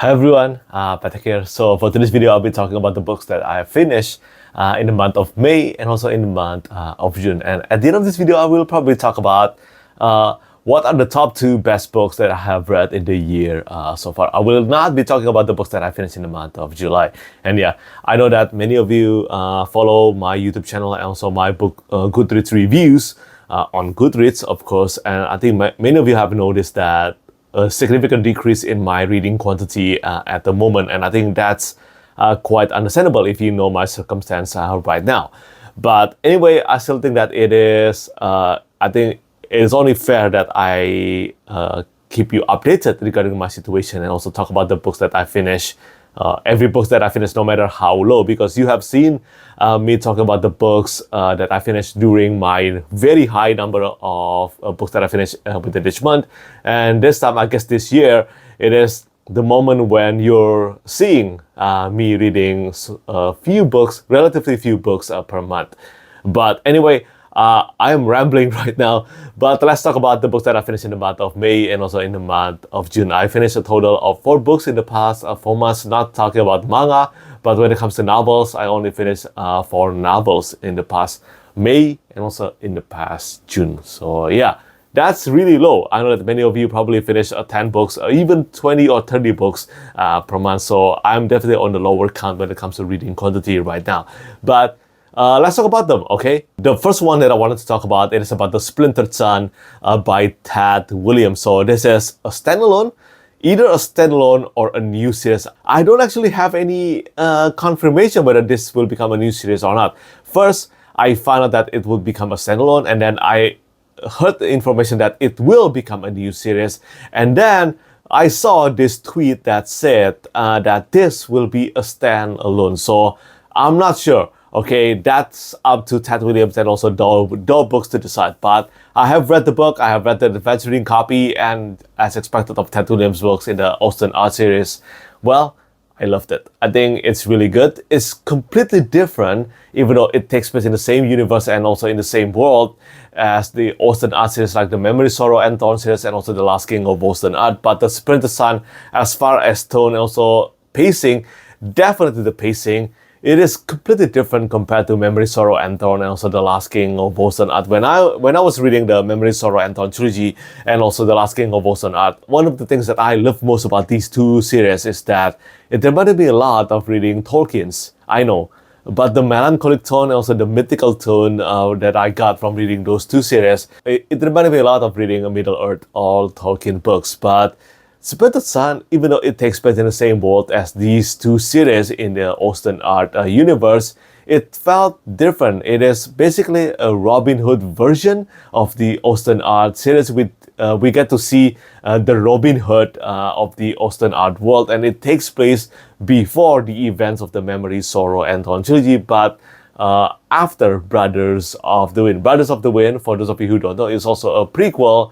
Hi everyone, Petrik here. So for today's video, I'll be talking about the books that I have finished in the month of May and also in the month of June. And at the end of this video, I will probably talk about what are the top 2 best books that I have read in the year so far. I will not be talking about the books that I finished in the month of July. And yeah, I know that many of you follow my YouTube channel and also my book Goodreads reviews on Goodreads, of course. And I think many of you have noticed that a significant decrease in my reading quantity at the moment, and I think that's quite understandable if you know my circumstance right now. But anyway, I still think that it is, I think it is only fair that I keep you updated regarding my situation and also talk about the books that I finish. Every book that I finish, no matter how low, because you have seen me talk about the books that I finished during my very high number of books that I finished within each month. And this time, I guess this year, it is the moment when you're seeing me reading a few books, relatively few books per month. But anyway, I am rambling right now, but let's talk about the books that I finished in the month of May and also in the month of June. I finished a total of 4 books in the past 4 months, not talking about manga, but when it comes to novels, I only finished 4 novels in the past May and also in the past June. So yeah, that's really low. I know that many of you probably finish 10 books or even 20 or 30 books per month. So I'm definitely on the lower count when it comes to reading quantity right now. But let's talk about them, okay? The first one that I wanted to talk about, it is about the Splintered Sun by Ted Williams. So this is a standalone, either a standalone or a new series. I don't actually have any confirmation whether this will become a new series or not. First, I found out that it will become a standalone, and then I heard the information that it will become a new series. And then I saw this tweet that said that this will be a standalone. So I'm not sure. Okay, that's up to Ted Williams and also Dole Books to decide. But I have read the book, I have read the advanced reading copy, and as expected of Ted Williams' books in the Austen Art series, well, I loved it. I think it's really good. It's completely different, even though it takes place in the same universe and also in the same world as the Austen Art series, like the Memory, Sorrow, and Thorn series, and also the Last King of Austen Art. But the Splintered Sun, as far as tone and also pacing, definitely the pacing, it is completely different compared to Memory, Sorrow, and Thorn, and also The Last King of Austen Art. When I was reading the Memory, Sorrow, and Thorn trilogy, and also The Last King of Austen Art, one of the things that I love most about these 2 series is that it reminded me a lot of reading Tolkien's. I know, but the melancholic tone and also the mythical tone that I got from reading those 2 series, it reminded me a lot of reading a Middle-earth or Tolkien books. But Splintered Sun, even though it takes place in the same world as these 2 series in the Austen Art universe, it felt different. It is basically a Robin Hood version of the Austen Art series. We get to see the Robin Hood of the Austen Art world, and it takes place before the events of the Memory, Sorrow, and Thorn trilogy, but after Brothers of the Wind. Brothers of the Wind, for those of you who don't know, is also a prequel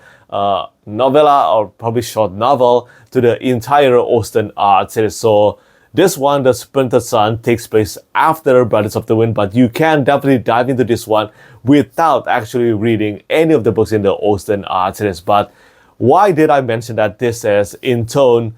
novella or probably short novel to the entire Austen Art series. So this one, the Splintered Sun, takes place after Brothers of the Wind, but you can definitely dive into this one without actually reading any of the books in the Austen Art series. But why did I mention that this is in tone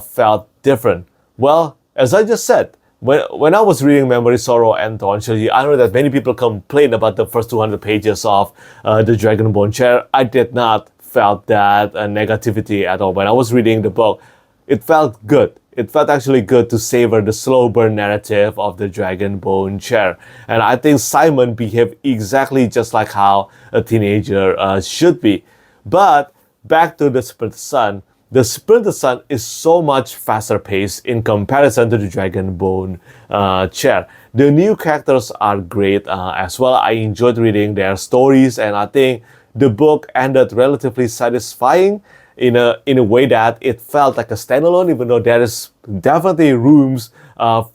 felt different? Well, as I just said, when I was reading Memory, Sorrow, and Thorn trilogy, I know that many people complain about the first 200 pages of the Dragonbone Chair. I did not felt that negativity at all. When I was reading the book, it felt good. It felt actually good to savor the slow burn narrative of the Dragonbone Chair. And I think Simon behaved exactly just like how a teenager should be. But back to the Splintered Sun. The Splintered Sun is so much faster paced in comparison to the Dragonbone Chair. The new characters are great as well. I enjoyed reading their stories, and I think the book ended relatively satisfying in a way that it felt like a standalone, even though there is definitely rooms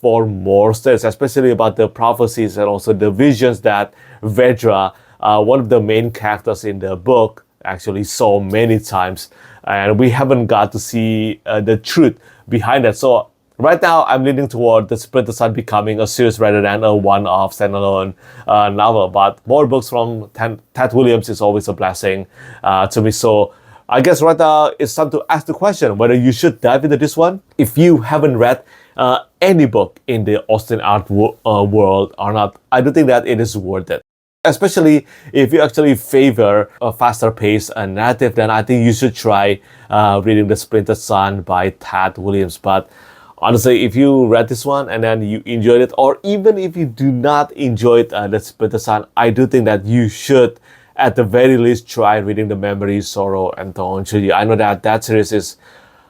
for more stories, especially about the prophecies and also the visions that Vedra, one of the main characters in the book, actually saw many times. And we haven't got to see the truth behind that. So right now, I'm leaning toward the Splintered Sun becoming a series rather than a one-off standalone novel. But more books from Ted Williams is always a blessing to me. So I guess right now it's time to ask the question whether you should dive into this one. If you haven't read any book in the Austen art world or not, I do think that it is worth it. Especially if you actually favor a faster pace narrative, then I think you should try reading The Splintered Sun by Tad Williams. But honestly, if you read this one and then you enjoyed it, or even if you do not enjoy it, The Splintered Sun, I do think that you should at the very least try reading the Memory, Sorrow, and Thorn trilogy. I know that that series is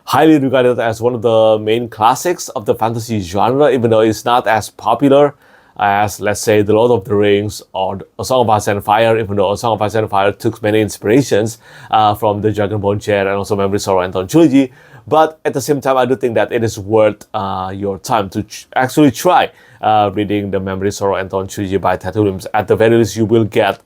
highly regarded as one of the main classics of the fantasy genre, even though it's not as popular as, let's say, The Lord of the Rings or A Song of Ice and Fire, even though A Song of Ice and Fire took many inspirations from the Dragonborn chair and also Memory, Sorrow, and Thorn trilogy. But at the same time, I do think that it is worth your time to actually try reading the Memory, Sorrow, and Thorn trilogy by Tad Williams. At the very least, you will get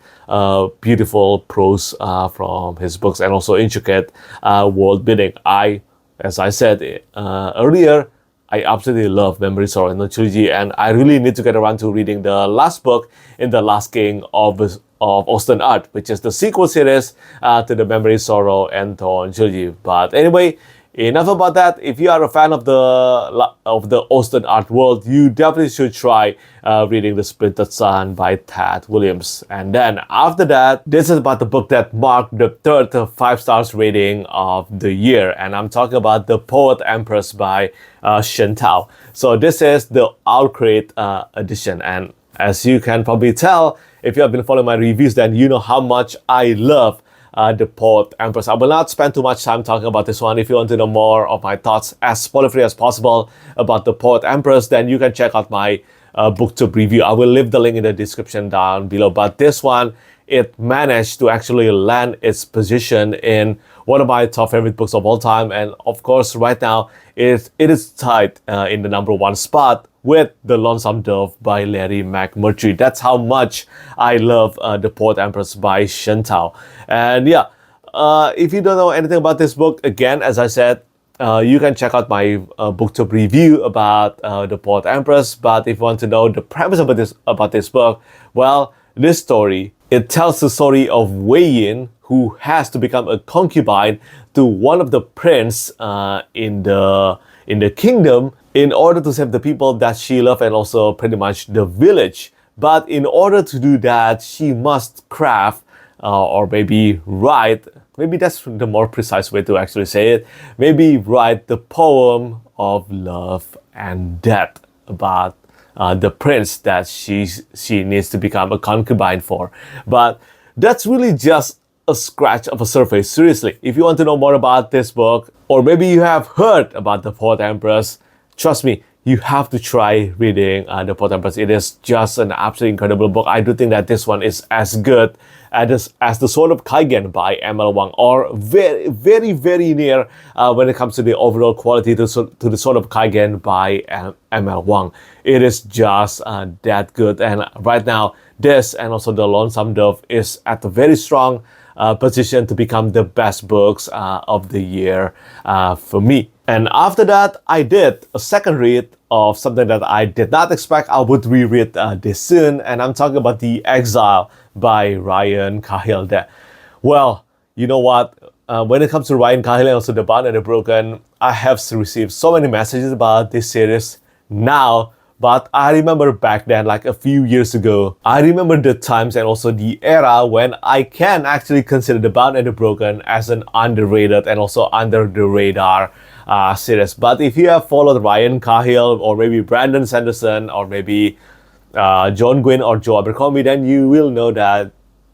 beautiful prose from his books and also intricate world building. As I said earlier, I absolutely love Memory, Sorrow, and Thorn trilogy, and I really need to get around to reading the last book in The Last King of Austen Art, which is the sequel series to the Memory, Sorrow, and Thorn trilogy. But anyway, enough about that. If you are a fan of the Austen art world, you definitely should try reading The Splintered Sun by Tad Williams. And then after that, this is about the book that marked the third 5 stars rating of the year, and I'm talking about The Poet Empress by Shen. So this is the Owlcrate edition, and as you can probably tell, if you have been following my reviews, then you know how much I love The Poet Empress. I will not spend too much time talking about this one. If you want to know more of my thoughts as spoiler-free as possible about The Poet Empress, then you can check out my booktube review. I will leave the link in the description down below. But this one, it managed to actually land its position in one of my top favorite books of all time. And of course, right now, it is tied in the #1 spot with The Lonesome Dove by Larry McMurtry. That's how much I love The Poet Empress by Shen. And yeah, if you don't know anything about this book, again, as I said, you can check out my booktube review about The Poet Empress. But if you want to know the premise about this book, well, this story, it tells the story of Wei Yin, who has to become a concubine to one of the prince in the kingdom in order to save the people that she loves and also pretty much the village. But in order to do that, she must craft or maybe write, maybe that's the more precise way to actually say it, maybe write the poem of love and death about the prince that she needs to become a concubine for. But that's really just a scratch of a surface. Seriously, if you want to know more about this book, or maybe you have heard about The Poet Empress, trust me, you have to try reading The Poet Empress. It is just an absolutely incredible book. I do think that this one is as good as The Sword of Kaigen by M.L. Wang, or very, very, very near when it comes to the overall quality to The Sword of Kaigen by M.L. Wang. It is just that good. And right now, this and also The Lonesome Dove is at a very strong position to become the best books of the year for me. And after that, I did a second read of something that I did not expect I would reread this soon, and I'm talking about The Exile by Ryan Cahill. Well, you know what? When it comes to Ryan Cahill and also The Bound and the Broken, I have received so many messages about this series now, but I remember back then, like a few years ago, I remember the times and also the era when I can actually consider The Bound and the Broken as an underrated and also under the radar series. But if you have followed Ryan Cahill or maybe Brandon Sanderson or maybe John Gwynne or Joe Abercrombie, then you will know that,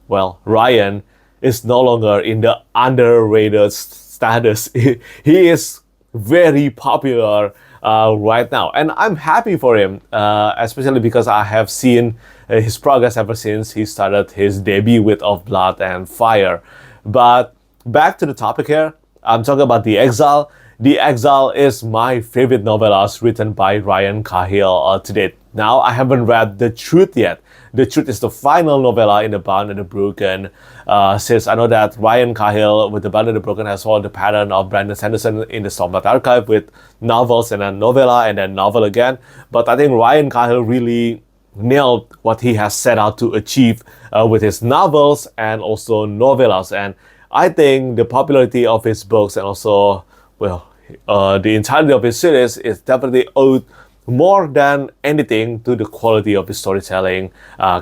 well, Ryan is no longer in the underrated status. He is very popular right now, and I'm happy for him, especially because I have seen his progress ever since he started his debut with Of Blood and Fire. But back to the topic here, I'm talking about The Exile. The Exile is my favorite novellas written by Ryan Cahill to date. Now, I haven't read The Truth yet. The Truth is the final novella in The Bound and the Broken series. I know that Ryan Cahill with The Bound and the Broken has followed the pattern of Brandon Sanderson in the Stormlight Archive with novels and then novella and then novel again. But I think Ryan Cahill really nailed what he has set out to achieve with his novels and also novellas. And I think the popularity of his books and also, well, the entirety of his series is definitely owed more than anything to the quality of his storytelling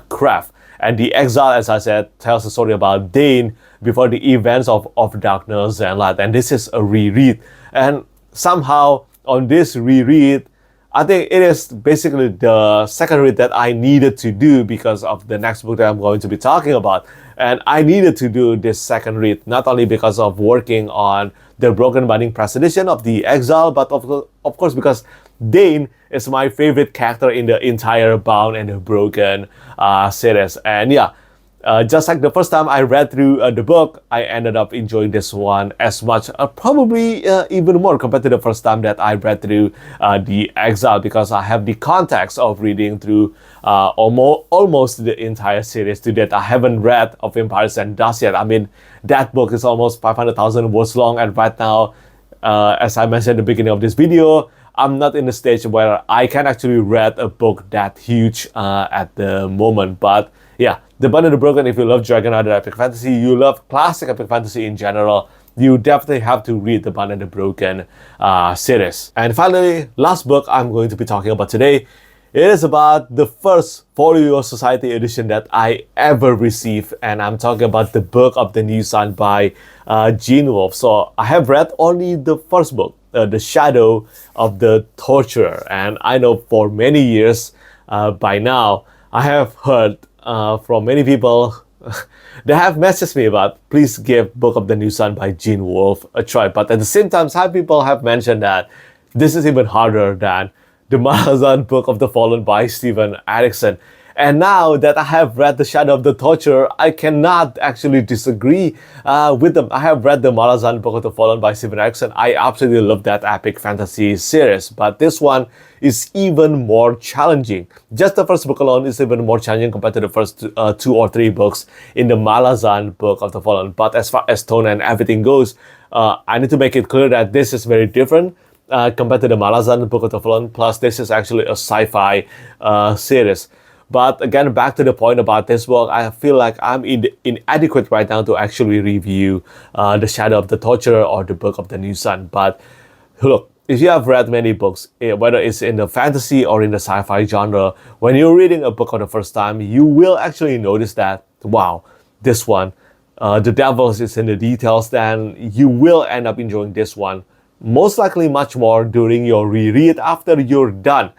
craft. And The Exile, as I said, tells a story about Dane before the events of Darkness and Light. And this is a reread. And somehow, on this reread, I think it is basically the second read that I needed to do because of the next book that I'm going to be talking about. And I needed to do this second read, not only because of working on the Broken Binding Press edition of The Exile, but of course because Dane is my favorite character in the entire Bound and the Broken series. And yeah, just like the first time I read through the book, I ended up enjoying this one as much, probably even more compared to the first time that I read through The Exile, because I have the context of reading through almost the entire series. To that, I haven't read of Empires and Dust yet. I mean, that book is almost 500,000 words long, and right now, as I mentioned at the beginning of this video, I'm not in the stage where I can actually read a book that huge at the moment. But yeah, The Bound and the Broken, if you love Dragon Rider epic fantasy, you love classic epic fantasy in general, you definitely have to read The Bound and the Broken series. And finally, last book I'm going to be talking about today, it is about the first Folio Society edition that I ever received, and I'm talking about the Book of the New Sun by Wolfe. So I have read only the first book, The Shadow of the Torturer, and I know for many years by now, I have heard from many people they have messaged me about, please give Book of the New Sun by Wolfe a try. But at the same time, some people have mentioned that this is even harder than the Malazan Book of the Fallen by Steven Erikson. And now that I have read The Shadow of the Torturer, I cannot actually disagree with them. I have read the Malazan Book of the Fallen by Steven Erikson. I absolutely love that epic fantasy series, but this one is even more challenging. Just the first book alone is even more challenging compared to the first two or three books in the Malazan Book of the Fallen. But as far as tone and everything goes, I need to make it clear that this is very different compared to the Malazan Book of the Fallen. Plus, this is actually a sci-fi series. But again, back to the point about this book, I feel like I'm inadequate right now to actually review The Shadow of the Torturer or the Book of the New Sun. But look, if you have read many books, whether it's in the fantasy or in the sci-fi genre, when you're reading a book for the first time, you will actually notice that, wow, this one, the devil is in the details, then you will end up enjoying this one most likely much more during your reread after you're done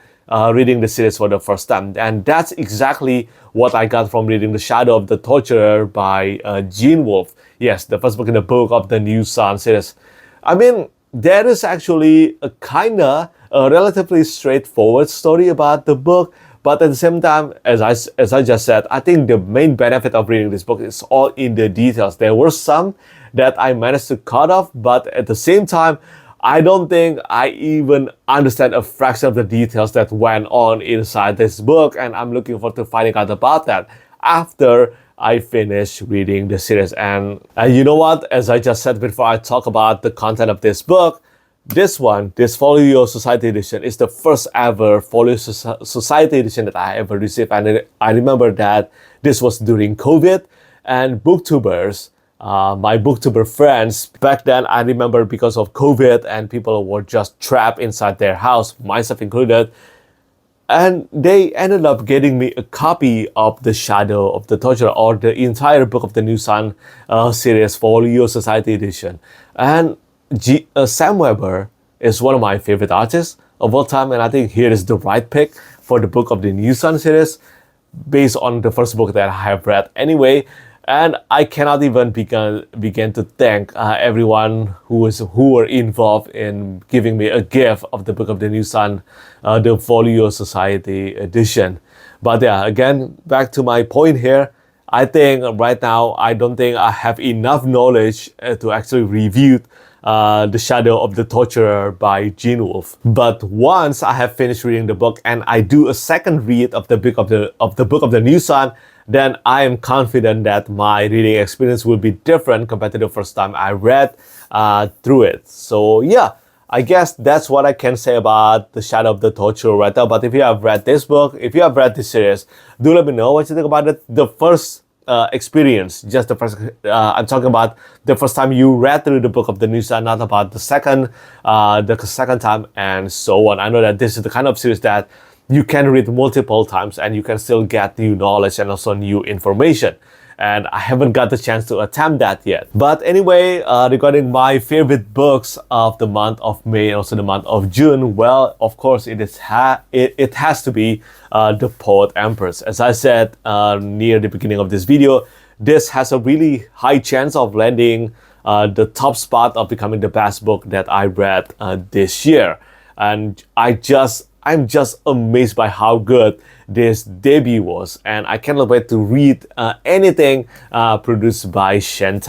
reading the series for the first time. And that's exactly what I got from reading The Shadow of the Torturer by Wolfe. Yes, the first book in the Book of the New Sun series. I mean, there is actually a relatively straightforward story about the book, but at the same time, as I just said, I think the main benefit of reading this book is all in the details. There were some that I managed to cut off, but at the same time, I don't think I even understand a fraction of the details that went on inside this book, and I'm looking forward to finding out about that after I finish reading the series. And you know what? As I just said before I talk about the content of this book, this Folio Society edition is the first ever Folio Society edition that I ever received. And I remember that this was during COVID, and booktubers, my booktuber friends, back then I remember because of COVID and people were just trapped inside their house, myself included, and they ended up getting me a copy of The Shadow of the Torturer, or the entire Book of the New Sun series, Folio Society edition. And Sam Weber is one of my favorite artists of all time, and I think here is the right pick for the Book of the New Sun series based on the first book that I have read anyway. And I cannot even begin to thank everyone who were involved in giving me a gift of the Book of the New Sun, the Folio Society edition. But yeah, again, back to my point here, I think right now, I don't think I have enough knowledge to actually review The Shadow of the Torturer by Wolfe. But once I have finished reading the book and I do a second read of the Book of the New Sun, then I am confident that my reading experience will be different compared to the first time I read through it. So yeah, I guess that's what I can say about The Shadow of the Torturer right now. But if you have read this book, if you have read this series, do let me know what you think about it. The first experience. Just the first, I'm talking about the first time you read through the book of the New Sun, not about the second time, and so on. I know that this is the kind of series that you can read multiple times and you can still get new knowledge and also new information. And I haven't got the chance to attempt that yet. But anyway, regarding my favorite books of the month of May and also the month of June, well, of course, it has to be The Poet Empress. As I said near the beginning of this video, this has a really high chance of landing the top spot of becoming the best book that I read this year. And I'm just amazed by how good this debut was, and I cannot wait to read anything produced by Shen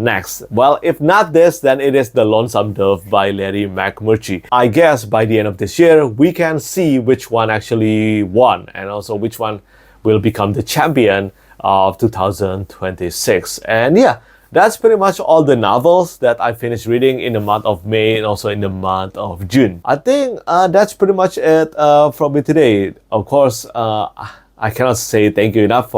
next. Well, if not this, then it is The Lonesome Dove by Larry McMurtry. I guess by the end of this year, we can see which one actually won, and also which one will become the champion of 2026. And yeah, that's pretty much all the novels that I finished reading in the month of May and also in the month of June. I think that's pretty much it from me today. Of course, I cannot say thank you enough to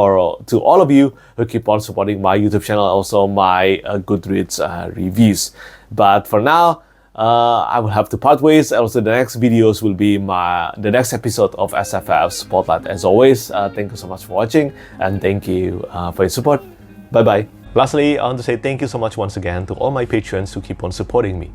all of you who keep on supporting my YouTube channel, also my Goodreads reviews. But for now, I will have to part ways. Also, the next videos will be the next episode of SFF Spotlight. As always, thank you so much for watching, and thank you for your support. Bye-bye. Lastly, I want to say thank you so much once again to all my patrons who keep on supporting me.